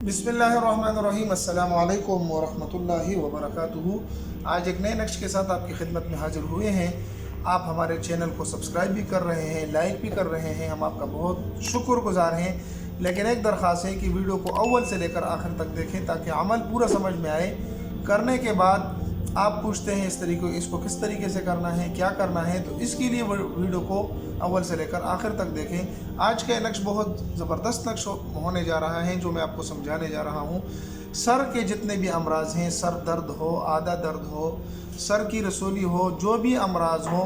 बिस्मिल्लाहिर्रहमानिर्रहीम अस्सलामु अलैकुम वरहमतुल्लाहि वबरकातुहू। आज एक नए नक्श के साथ आपकी खिदमत में हाजिर हुए हैं। आप हमारे चैनल को सब्सक्राइब भी कर रहे हैं, लाइक भी कर रहे हैं, हम आपका बहुत शुक्रगुजार हैं। लेकिन एक दरख्वास्त है कि वीडियो को अव्वल से लेकर आखिर तक देखें ताकि अमल पूरा समझ में आए। करने के बाद आप पूछते हैं इसको किस तरीके से करना है, क्या करना है, तो इसके लिए वीडियो को अव्वल से लेकर आखिर तक देखें। आज का नक्श बहुत ज़बरदस्त नक्श होने जा रहा है जो मैं आपको समझाने जा रहा हूँ। सर के जितने भी अमराज हैं, सर दर्द हो, आधा दर्द हो, सर की रसोली हो, जो भी अमराज हो,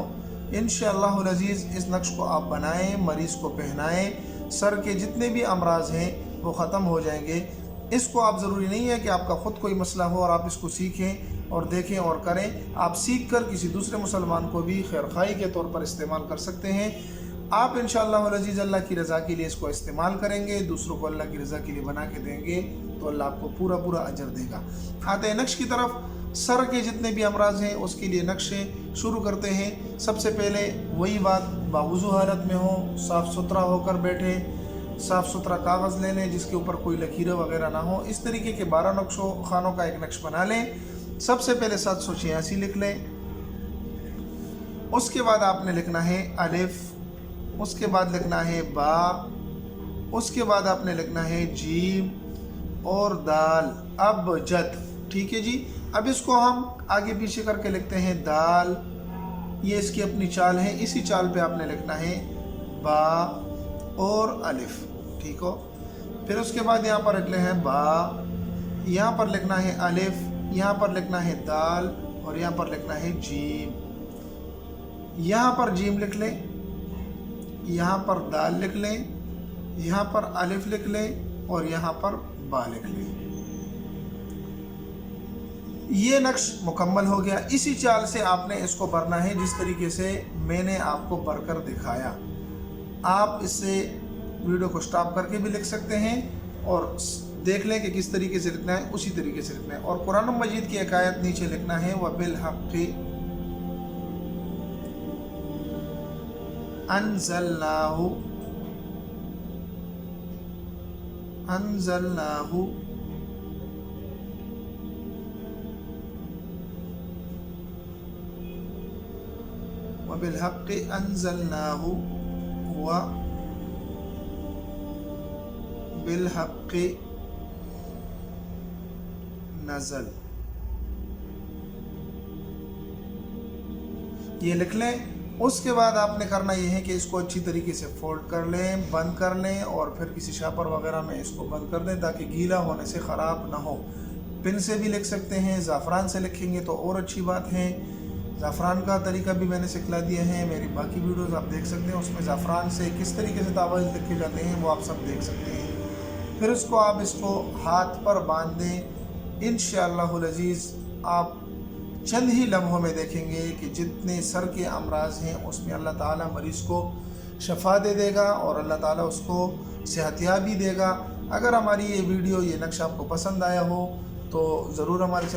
इंशाअल्लाहुल अज़ीज़ इस नक्श को आप बनाएं, मरीज़ को पहनाएं। सर के जितने भी अमराज हैं वो ख़त्म हो जाएंगे। इसको आप ज़रूरी नहीं है कि आपका ख़ुद कोई मसला हो और आप इसको सीखें और देखें और करें। आप सीख कर किसी दूसरे मुसलमान को भी खैरखाई के तौर पर इस्तेमाल कर सकते हैं। आप इंशाअल्लाह अज़ीज़ अल्लाह की रज़ा के लिए इसको इस्तेमाल करेंगे, दूसरों को अल्लाह की रज़ा के लिए बना के देंगे तो अल्लाह आपको पूरा पूरा अजर देगा। आते हैं नक्श की तरफ। सर के जितने भी अमराज हैं उसके लिए नक्शे शुरू करते हैं। सबसे पहले वही बात, बावुज़ू हालत में हो, साफ़ सुथरा होकर बैठे, साफ़ सुथरा कागज़ ले लें जिसके ऊपर कोई लकीरें वगैरह ना हो। इस तरीके के 12 नक्शों खानों का एक नक्श बना लें। सबसे पहले 786 लिख लें। उसके बाद आपने लिखना है अलिफ, उसके बाद लिखना है बा, उसके बाद आपने लिखना है जीम और दाल, अब जद। ठीक है जी। अब इसको हम आगे पीछे करके लिखते हैं दाल, ये इसकी अपनी चाल है, इसी चाल पे आपने लिखना है बा और अलिफ। ठीक हो। फिर उसके बाद यहाँ पर लिखना है बा, यहाँ पर लिखना है अलिफ, यहाँ पर लिखना है दाल और यहाँ पर लिखना है जीम। यहाँ पर जीम लिख लें, यहाँ पर दाल लिख लें, यहाँ पर अलिफ लिख लें और यहाँ पर बा लिख लें। ये नक्श मुकम्मल हो गया। इसी चाल से आपने इसको भरना है जिस तरीके से मैंने आपको भरकर दिखाया। आप इससे वीडियो को स्टॉप करके भी लिख सकते हैं और देख लें कि किस तरीके से लिखना है, उसी तरीके से लिखना है। और कुरान मजीद की एक आयत नीचे लिखना है वबिल हक़्क़ि अंज़लनाहु वबिल हक़्क़ि अंज़लनाहु व बिल हक़्क़ि नज़ल। ये लिख लें। उसके बाद आपने करना ये है कि इसको अच्छी तरीके से फोल्ड कर लें, बंद कर लें और फिर किसी शापर वगैरह में इसको बंद कर दें ताकि गीला होने से ख़राब ना हो। पिन से भी लिख सकते हैं, ज़ाफ़रान से लिखेंगे तो और अच्छी बात है। ज़ाफ़रान का तरीका भी मैंने सिखला दिया है, मेरी बाकी वीडियोस आप देख सकते हैं, उसमें ज़ाफ़रान से किस तरीके से तावीज़ लिखे जाते हैं वो आप सब देख सकते हैं। फिर इसको हाथ पर बांध दें। इंशाअल्लाहुल अज़ीज़ आप चंद ही लम्हों में देखेंगे कि जितने सर के अमराज हैं उसमें अल्लाह ताला मरीज़ को शफा दे देगा और अल्लाह ताला उसको सेहतियाबी देगा। अगर हमारी ये वीडियो, ये नक्शा आपको पसंद आया हो तो ज़रूर हमारे